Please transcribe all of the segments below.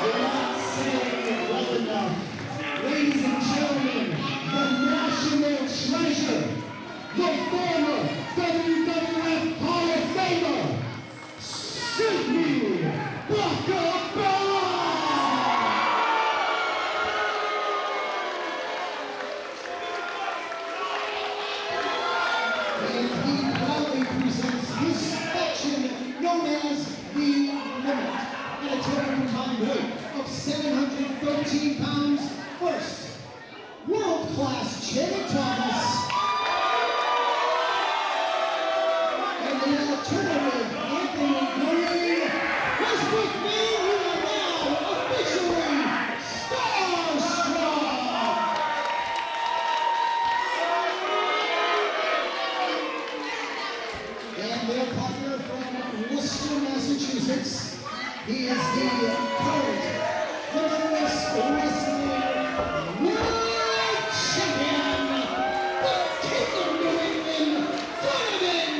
You're not saying it well enough. Ladies and gentlemen, the national treasure, the former WWF Hall of Famer, Sidney Bakabella! And he proudly presents his section known as the Limit, at a total combined weight of 713 pounds. First, world-class Channing Thomas, and the alternative Anthony Greene. Was with me, we are now officially starstruck. And their partner from Worcester, Massachusetts. He is the current Limitless Wrestling World Champion, the King of New England, Dijak!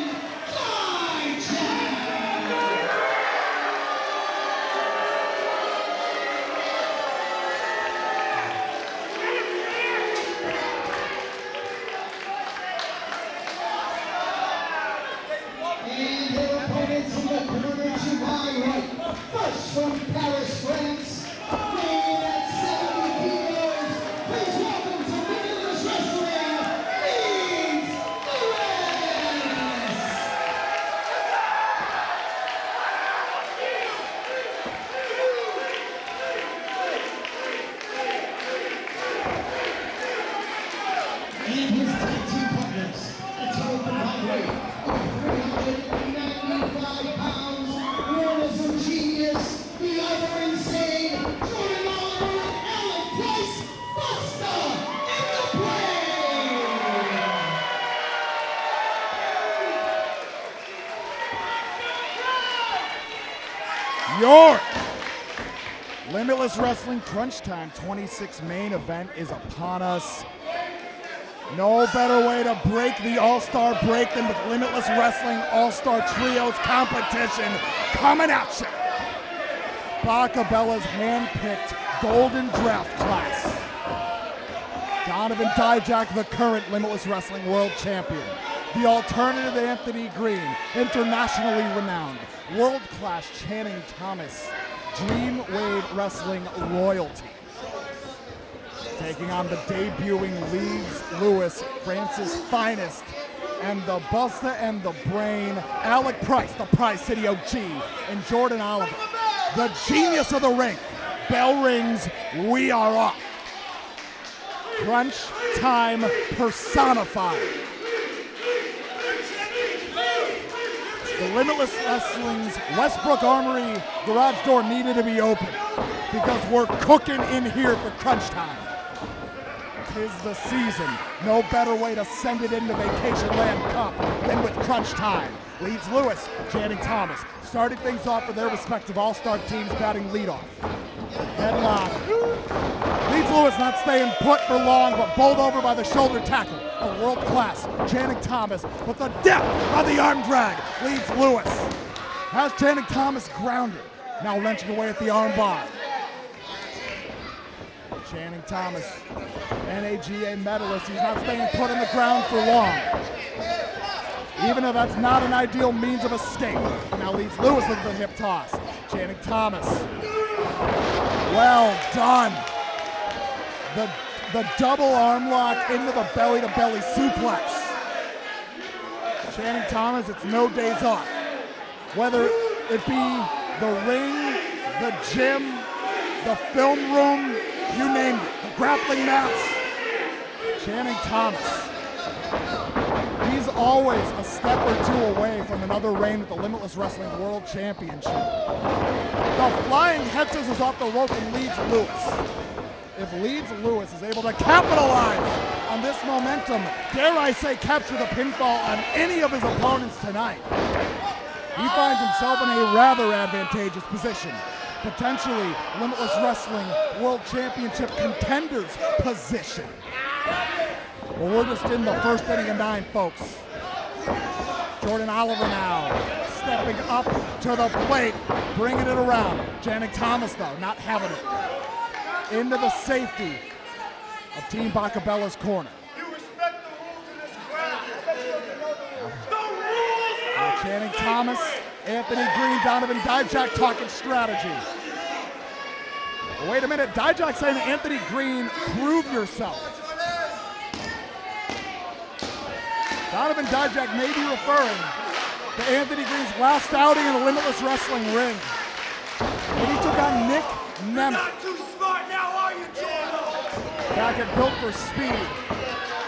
And their opponents in the corner to my right. First from Paris, France, weighing in at 70 kilos, please welcome to Limitless Wrestling, Leedz! And his tag team partners, a total combined weight of 395 pounds, one is a genius, the other insane, Jordan Oliver and Alec, Bustah in the plane! York! Limitless Wrestling Crunch Time 26 main event is upon us. No better way to break the All-Star break than with Limitless Wrestling All-Star Trios competition coming at you. Bakabella's hand-picked Golden Draft class. Donovan Dijak, the current Limitless Wrestling World Champion. The alternative Anthony Greene, internationally renowned. World-class Channing Thomas, Dream Wave Wrestling royalty. Taking on the debuting Leedz Lewis, France's finest, and the Bustah and the Brain, Alec Price, the Prize City OG, and Jordan Oliver, the genius of the ring. Bell rings, we are off. Crunch time personified. The Limitless Wrestling's Westbrook Armory garage door needed to be open because we're cooking in here for crunch time. 'Tis the season. No better way to send it into Vacation Land Cup than with crunch time. Leedz Lewis, Channing Thomas, starting things off for their respective all-star teams batting leadoff. Headlock. Leedz Lewis not staying put for long, but bowled over by the shoulder tackle. A world-class Channing Thomas with the depth of the arm drag. Leedz Lewis has Channing Thomas grounded. Now wrenching away at the arm bar. Channing Thomas, NAGA medalist, he's not staying put on the ground for long. Even though that's not an ideal means of escape. Now Leedz Lewis with the hip toss. Channing Thomas. Well done. The double arm lock into the belly-to-belly suplex. Channing Thomas, it's no days off. Whether it be the ring, the gym, the film room, you name it, the grappling mats. Channing Thomas. He's always a step or two away from another reign with the Limitless Wrestling World Championship. The flying head scissors off the rope from Leedz Lewis. If Leedz Lewis is able to capitalize on this momentum, dare I say capture the pinfall on any of his opponents tonight, he finds himself in a rather advantageous position. Potentially Limitless Wrestling World Championship contenders position. Well, we're just in the first inning of 9, folks. Jordan Oliver now stepping up to the plate, bringing it around. Channing Thomas, though, not having it. Into the safety of Team Bakabella's corner. You respect the rules in this crowd. The rules! Channing Thomas, Anthony Greene, Donovan Dijak talking strategy. Wait a minute, Dijak saying to Anthony Greene, prove yourself. Donovan Dijak may be referring to Anthony Greene's last outing in the Limitless Wrestling ring, when he took on Nick Nemeth. Not too smart now, are you, Jordan? Back at Built for Speed.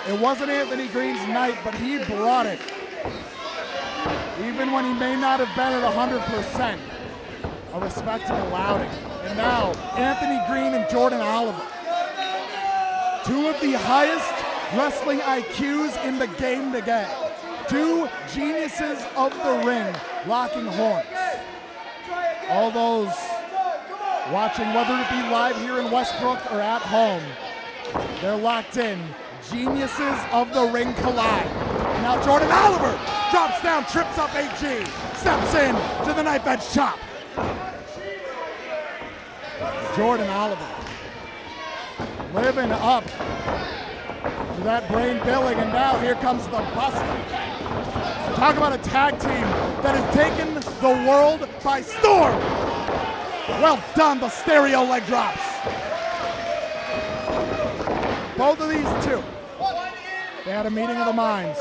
It wasn't Anthony Greene's night, but he brought it. Even when he may not have been at 100%. A respectable outing. And now, Anthony Greene and Jordan Oliver. Two of the highest wrestling IQs in the game together. Two geniuses of the ring, locking horns. All those watching, whether it be live here in Westbrook or at home, they're locked in. Geniuses of the ring collide. And now Jordan Oliver drops down, trips up AG, steps in to the knife edge chop. Jordan Oliver living up to that brain billing, and now here comes the Bustah. Talk about a tag team that has taken the world by storm. Well done, the stereo leg drops. Both of these two, they had a meeting of the minds.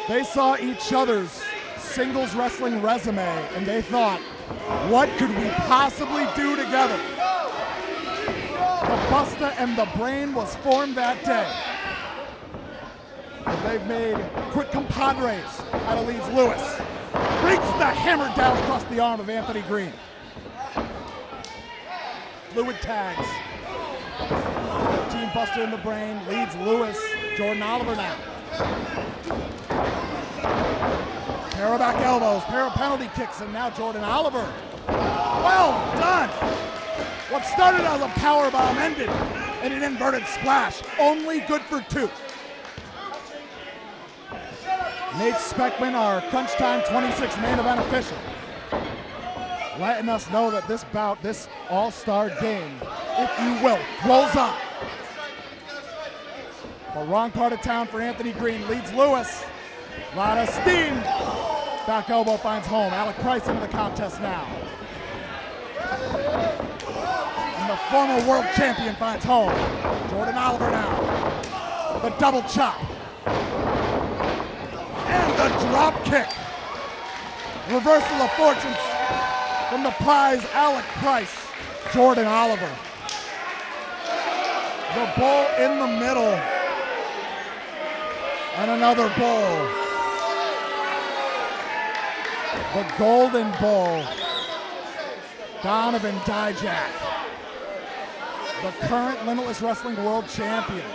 They saw each other's singles wrestling resume, and they thought, what could we possibly do together? The Bustah and the Brain was formed that day. They've made quick compadres out of Leedz Lewis. Brings the hammer down across the arm of Anthony Greene. Fluid tags. Team Bustah and the Brain, Leedz Lewis, Jordan Oliver now. Pair of back elbows, pair of penalty kicks, and now Jordan Oliver. Well done! What started as a powerbomb ended in an inverted splash. Only good for two. Nate Speckman, our Crunch Time 26 main event official, letting us know that this bout, this all-star game, if you will, rolls on. The wrong part of town for Anthony Greene. Leedz Lewis, a lot of steam. Back elbow finds home. Alec Price into the contest now. And the former world champion finds home. Jordan Oliver now. The double chop. And the drop kick. Reversal of fortunes from the prize, Alec Price. Jordan Oliver. The bull in the middle. And another bull. The Golden Bull, Donovan Dijak, the current Limitless Wrestling World Champion.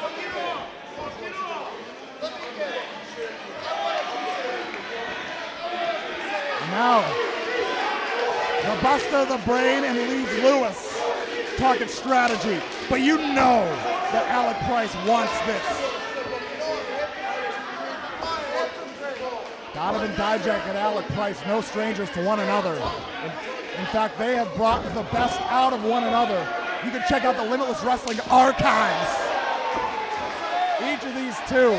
Now, the Bustah, the Brain, and Leedz Lewis talking strategy, but you know that Alec Price wants this. Donovan Dijak and Alec Price, no strangers to one another. In fact, they have brought the best out of one another. You can check out the Limitless Wrestling archives. Each of these two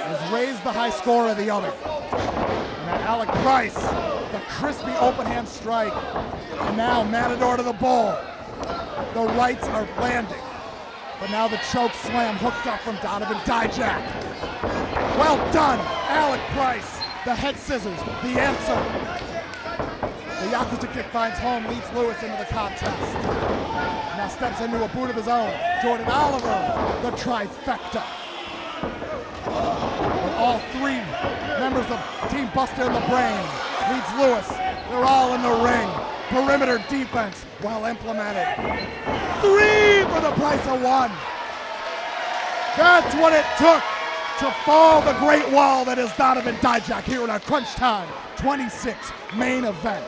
has raised the high score of the other. And now Alec Price, the crispy open hand strike. And now Matador to the bull. The rights are landing. But now the choke slam hooked up from Donovan Dijak. Well done, Alec Price. The head scissors, the answer. The Yakuza kick finds home, Leedz Lewis into the contest. Now steps into a boot of his own. Jordan Oliver, the trifecta. With all three members of Team Bustah and the Brain, Leedz Lewis, they're all in the ring. Perimeter defense, well implemented. 3 for the price of 1. That's what it took to fall the great wall that is Donovan Dijak here in our Crunch Time 26 main event.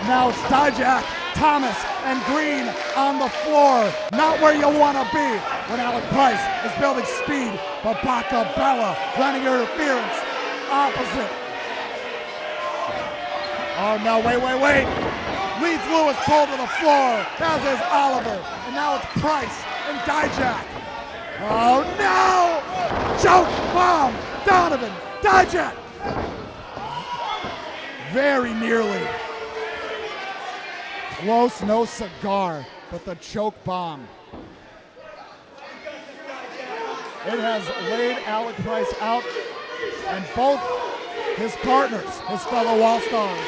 Now it's Dijak, Thomas, and Greene on the floor. Not where you want to be when Alec Price is building speed, but Bakabella running interference opposite Oh no, wait. Leedz Lewis pulled to the floor, as is Oliver. And now it's Price and Dijak. Oh no! Choke bomb! Donovan, Dijak! Very nearly. Close, no cigar, but the choke bomb. It has laid Alec Price out, and both his partners, his fellow All-Stars,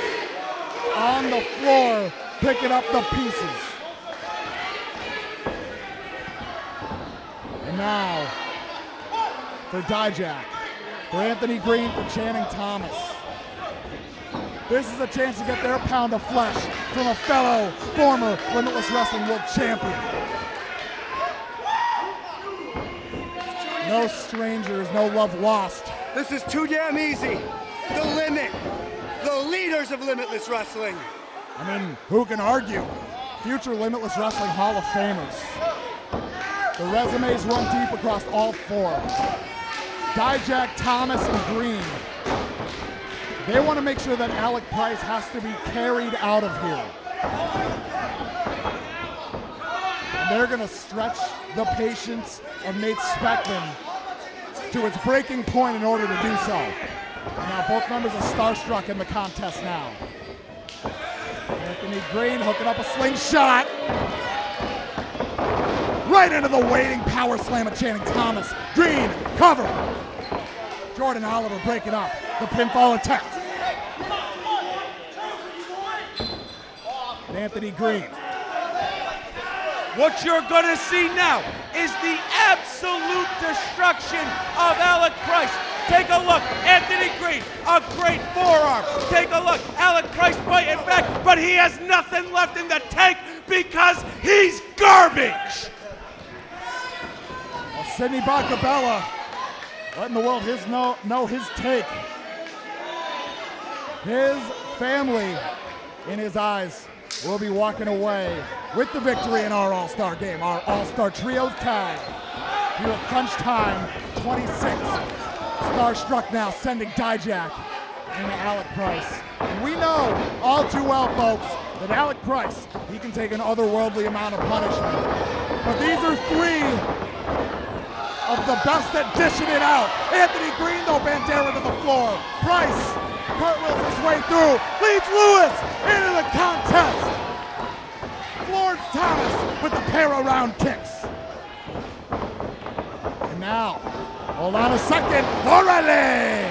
on the floor picking up the pieces. And now for Dijak, for Anthony Greene, for Channing Thomas. This is a chance to get their pound of flesh from a fellow former Limitless Wrestling World Champion. No strangers, no love lost. This is too damn easy. The Limit. The leaders of Limitless Wrestling. I mean, who can argue? Future Limitless Wrestling Hall of Famers. The resumes run deep across all four. Dijak, Thomas, and Greene. They want to make sure that Alec Price has to be carried out of here. And they're going to stretch the patience of Nate Speckman to its breaking point in order to do so. And now both members are starstruck in the contest now. Anthony Greene hooking up a slingshot. Right into the waiting power slam of Channing Thomas. Greene, cover. Jordan Oliver breaking up the pinfall attempt. And Anthony Greene. What you're gonna see now is the absolute destruction of Alec Price. Take a look, Anthony Greene, a great forearm. Take a look, Alec Price fighting back, but he has nothing left in the tank because he's garbage. Well, Sidney Bakabella letting the world know his take. His family, in his eyes, will be walking away with the victory in our All-Star game, our All-Star Trios tag. Here at Crunch Time 26. Starstruck now, sending Dijak and Alec Price. And we know all too well, folks, that Alec Price, he can take an otherworldly amount of punishment. But these are three of the best at dishing it out. Anthony Greene, though, Bandera to the floor. Price cartwheels his way through. Leedz Lewis into the contest. Floors Thomas with the pair of round kicks. And now, hold on a second, Morelli!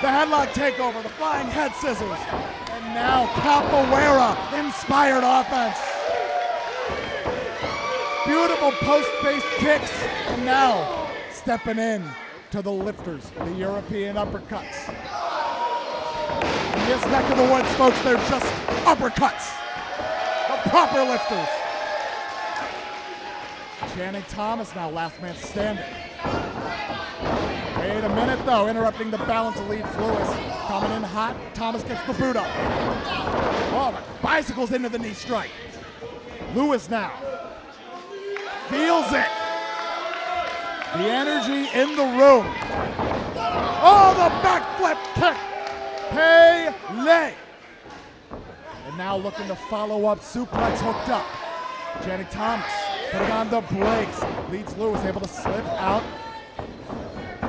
The headlock takeover, the flying head scissors. And now Capoeira-inspired offense. Beautiful post-based kicks. And now, stepping in to the lifters, the European uppercuts. In this neck of the woods, folks, they're just uppercuts. The proper lifters. Channing Thomas now, last man standing. Wait a minute, though, interrupting the balance of Leedz Lewis. Coming in hot, Thomas gets the boot up. Oh, but bicycles into the knee strike. Lewis now feels it. The energy in the room. Oh, the backflip kick. Pele. And now looking to follow up, suplex hooked up. Channing Thomas putting on the brakes. Leedz Lewis able to slip out.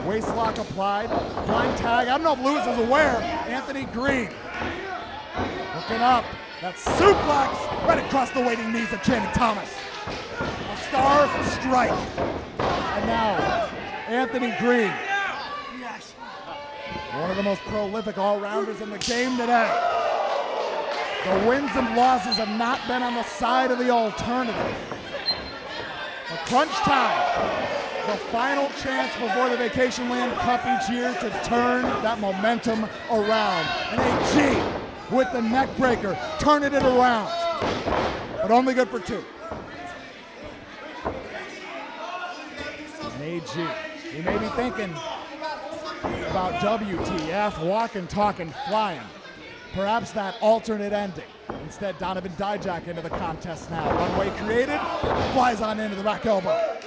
Waist lock applied. Blind tag. I don't know if Lewis is aware. Anthony Greene looking up. That suplex right across the waiting knees of Channing Thomas. A star strike. And now, Anthony Greene. One of the most prolific all-rounders in the game today. The wins and losses have not been on the side of the alternative. But crunch time. The final chance before the Vacation Land Cup each year to turn that momentum around. And AG with the neck breaker, turning it around. But only good for two. And AG, he may be thinking about WTF, walking, talking, flying. Perhaps that alternate ending. Instead, Donovan Dijak into the contest now. Runway created, flies on into the back elbow.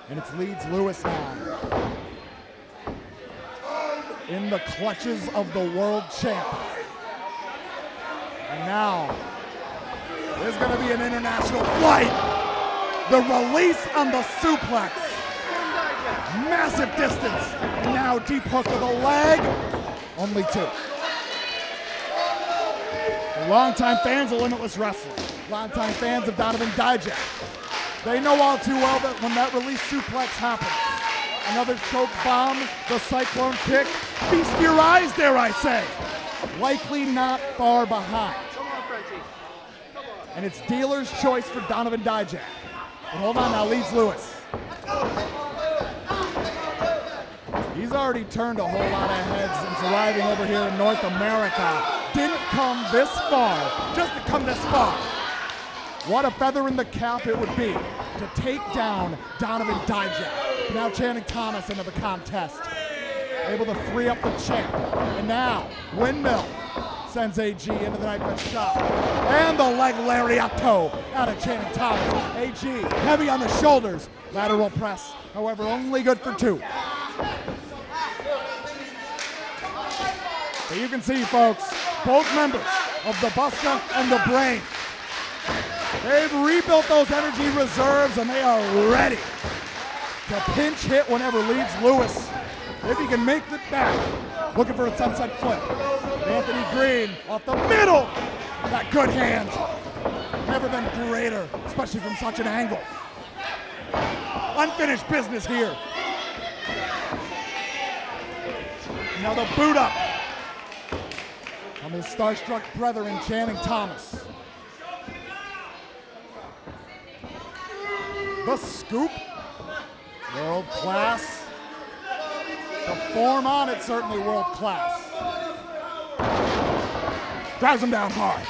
And it's Leedz Lewis now. in the clutches of the world champ. And now, there's gonna be an international flight. The release on the suplex. Massive distance. And now deep hook with a leg. Only 2. The longtime fans of Limitless Wrestling, longtime fans of Donovan Dijak, they know all too well that when that release suplex happens, another choke bomb, the cyclone kick, feast your eyes, dare I say. Likely not far behind. And it's dealer's choice for Donovan Dijak. But hold on now, Leedz Lewis. He's already turned a whole lot of heads since arriving over here in North America. Didn't come this far, just to come this far. What a feather in the cap it would be to take down Donovan Dijak. Now Channing Thomas into the contest. Able to free up the champ. And now, windmill sends AG into the knife shot. And the leg lariato out of Channing Thomas. AG heavy on the shoulders. Lateral press, however, only good for 2. So you can see, folks, both members of the Bustah and the Brain, they've rebuilt those energy reserves and they are ready to pinch hit whenever Leedz Lewis, if he can make it back. Looking for a sunset flip. Anthony Greene off the middle. That good hand. Never been greater, especially from such an angle. Unfinished business here. Now the boot up from his starstruck brethren, Channing Thomas. The scoop, world class. The form on it, certainly world class. Drives him down hard.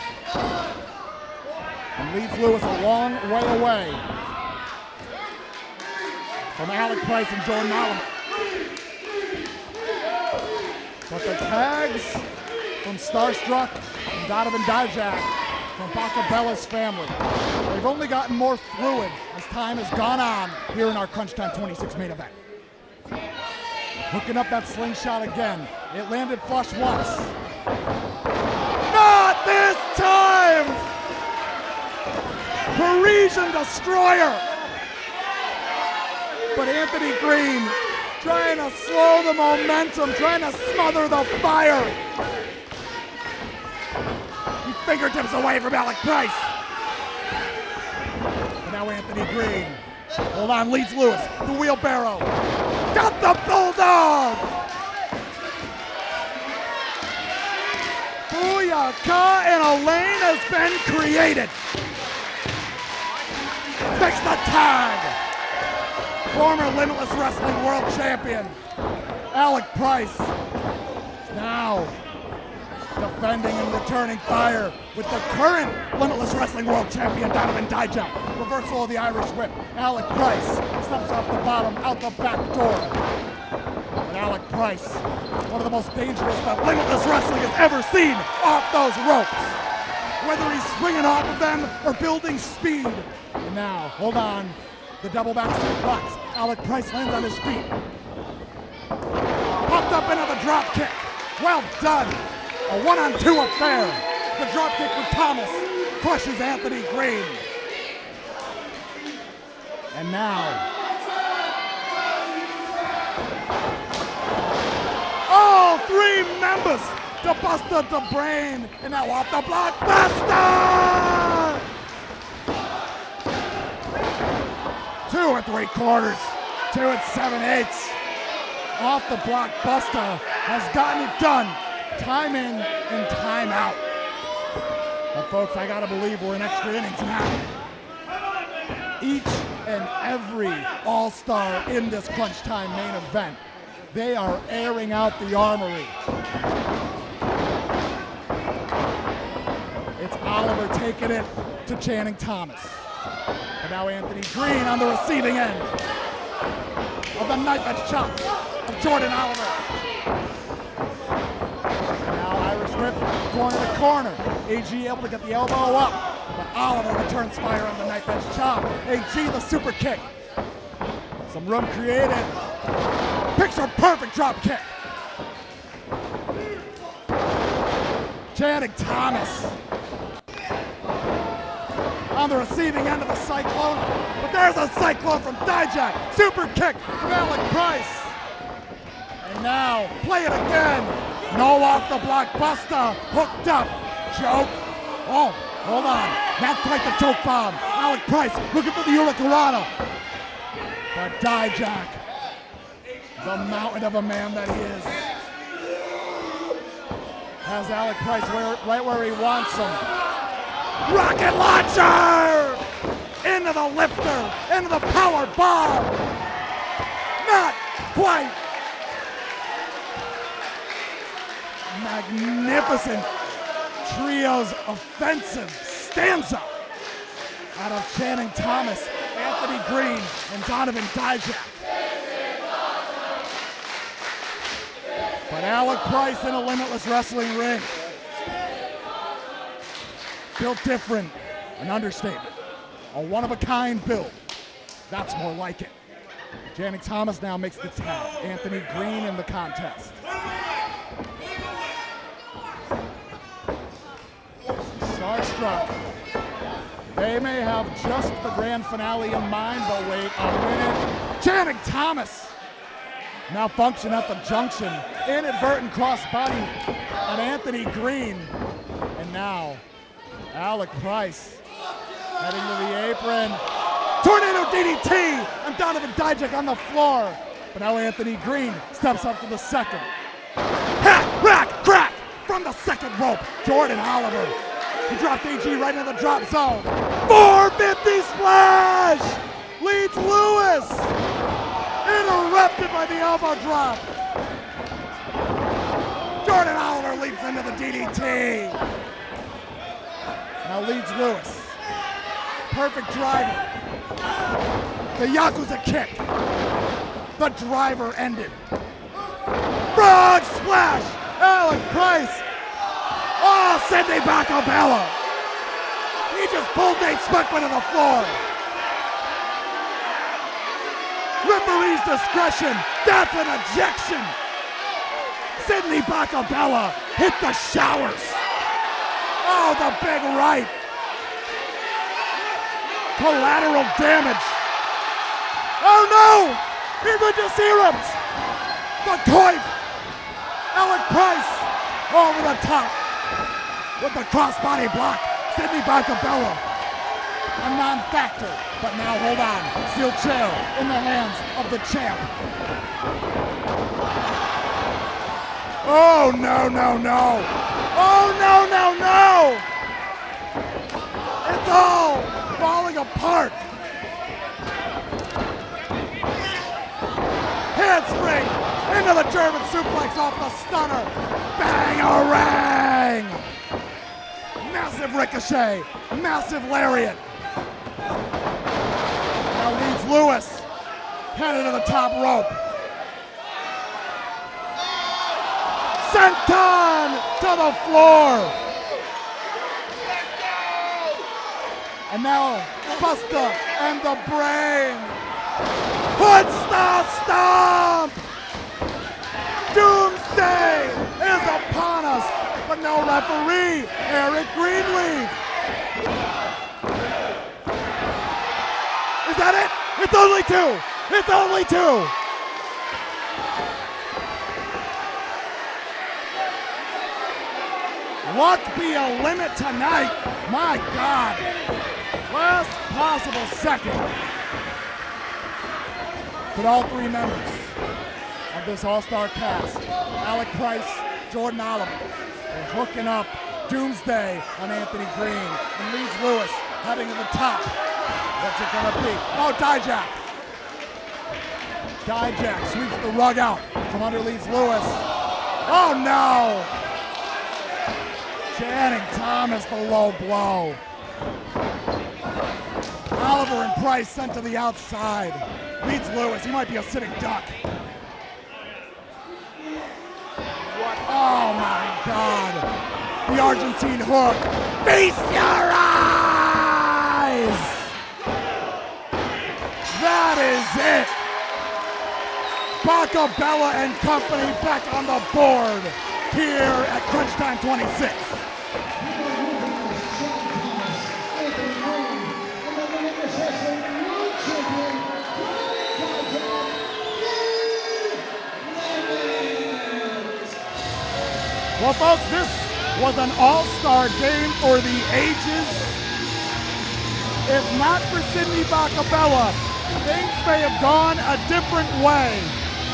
And Leedz Lewis a long way away from Alec Price and Jordan Oliver. But the tags from Starstruck and Donovan Dijak from Bakabella's family, they've only gotten more fluid as time has gone on here in our Crunch Time 26 main event. Hooking up that slingshot again. It landed flush once. Not this time! Parisian Destroyer! But Anthony Greene trying to slow the momentum, trying to smother the fire. He fingertips away from Alec Price. But now Anthony Greene. Hold on, Leedz Lewis, the wheelbarrow. Got the bulldog! Booyaka, and a lane has been created. Makes the tag. Former Limitless Wrestling World Champion, Alec Price, is now defending and returning fire with the current Limitless Wrestling World Champion, Donovan Dijak. Reversal of the Irish Whip. Alec Price steps off the bottom, out the back door. And Alec Price, one of the most dangerous that Limitless Wrestling has ever seen off those ropes. Whether he's swinging off of them or building speed. And now, hold on, the double back suplex. Alec Price lands on his feet. Popped up into the drop kick. Well done. A 1-on-2 affair. The drop kick for Thomas crushes Anthony Greene. And now, all 3 members to Bustah the Brain, and now off the block, Bustah! 2 3/4, 2 7/8. Off the block, Bustah has gotten it done, time in and time out. But folks, I gotta believe we're in extra innings now. Each and every all-star in this Crunch Time main event, they are airing out the armory. It's Oliver taking it to Channing Thomas. And now Anthony Greene on the receiving end of the knife edge chop of Jordan Oliver. And now Irish whip, corner to corner. AG able to get the elbow up, but Oliver returns fire on the knife edge chop. AG the super kick. Some room created. Picture perfect drop kick. Channing Thomas on the receiving end of the cyclone, but there's a cyclone from Dijak. Super kick from Alec Price. And now, play it again. No off the block, Bustah hooked up. Choke. Oh, hold on. Not quite the choke bomb. Alec Price looking for the Hurricanrana. But Dijak, the mountain of a man that he is, has Alec Price right where he wants him. Rocket launcher! Into the lifter, into the power bomb. Not quite. Magnificent trio's offensive stanza out of Channing Thomas, Anthony Greene, and Donovan Dijak. But Alec Price in a Limitless Wrestling ring. Built different, an understatement. A one-of-a-kind build. That's more like it. Channing Thomas now makes the tag. Anthony Greene in the contest. Starstruck. They may have just the grand finale in mind, but wait a minute. Channing Thomas! Malfunction at the junction. Inadvertent crossbody on Anthony Greene. And now, Alec Price heading to the apron. Tornado DDT! And Donovan Dijak on the floor. But now Anthony Greene steps up to the second. Hat, rack, crack! From the second rope, Jordan Oliver. He dropped AG right into the drop zone. 450 splash! Leedz Lewis! Interrupted by the elbow drop. Jordan Oliver leaps into the DDT. Now Leedz Lewis. Perfect driver. The Yakuza kick. The driver ended. Frog splash! Alec Price! Oh, Sidney Bakabella! He just pulled Nate Smuckman to the floor. Referee's discretion. That's an ejection. Sidney Bakabella hit the showers. Oh, the big right. Collateral damage. Oh no! Emergency the coif. Alec Price over the top with the crossbody block. Sidney Bakabella, a non-factor, but now hold on. Steel chair in the hands of the champ. Oh no, no, no. Oh no, no, no. It's all falling apart. Handspring into the German suplex off the stunner. Bang-a-rang! Massive ricochet, massive lariat. Now Leedz Lewis headed to the top rope. Senton to the floor. And now Bustah and the Brain. Hood stomp! Doomsday is upon us, but no referee, Eric Greenleaf. Is that it? It's only two. It's only two. Luck be a limit tonight. My God. Last possible second. But all three members of this all-star cast, Alec Price, Jordan Oliver, they're hooking up Doomsday on Anthony Greene, and Leedz Lewis heading to the top. What's it gonna be? Oh, Dijak. Dijak sweeps the rug out from under Leedz Lewis. Oh no! Channing Thomas, the low blow. Oliver and Price sent to the outside. Leedz Lewis, he might be a sitting duck. Oh my God. The Argentine hook. Feast your eyes! That is it. Bakabella and company back on the board here at Crunch Time 26. Well, folks, this was an all-star game for the ages. If not for Sidney Bakabella, things may have gone a different way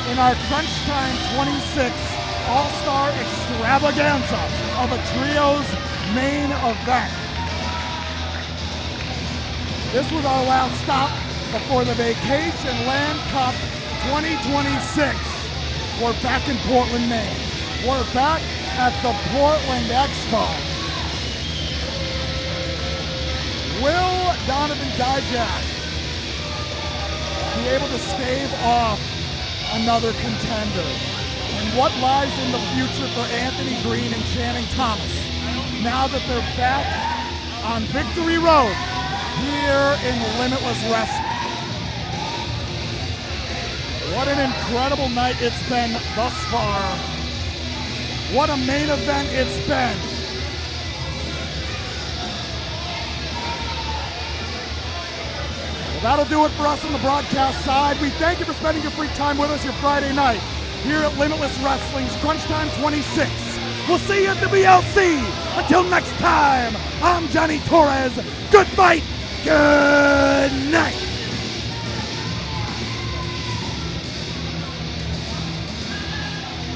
in our Crunch Time 26 All-Star Extravaganza of a Trios main event. This was our last stop before the Vacation Land Cup 2026. We're back in Portland, Maine. We're back at the Portland Expo. Will Donovan Dijak be able to stave off another contender? And what lies in the future for Anthony Greene and Channing Thomas now that they're back on Victory Road here in Limitless Wrestling? What an incredible night it's been thus far. What a main event it's been. Well, that'll do it for us on the broadcast side. We thank you for spending your free time with us your Friday night here at Limitless Wrestling's Crunch Time 26. We'll see you at the BLC. Until next time, I'm Johnny Torres. Good fight. Good night.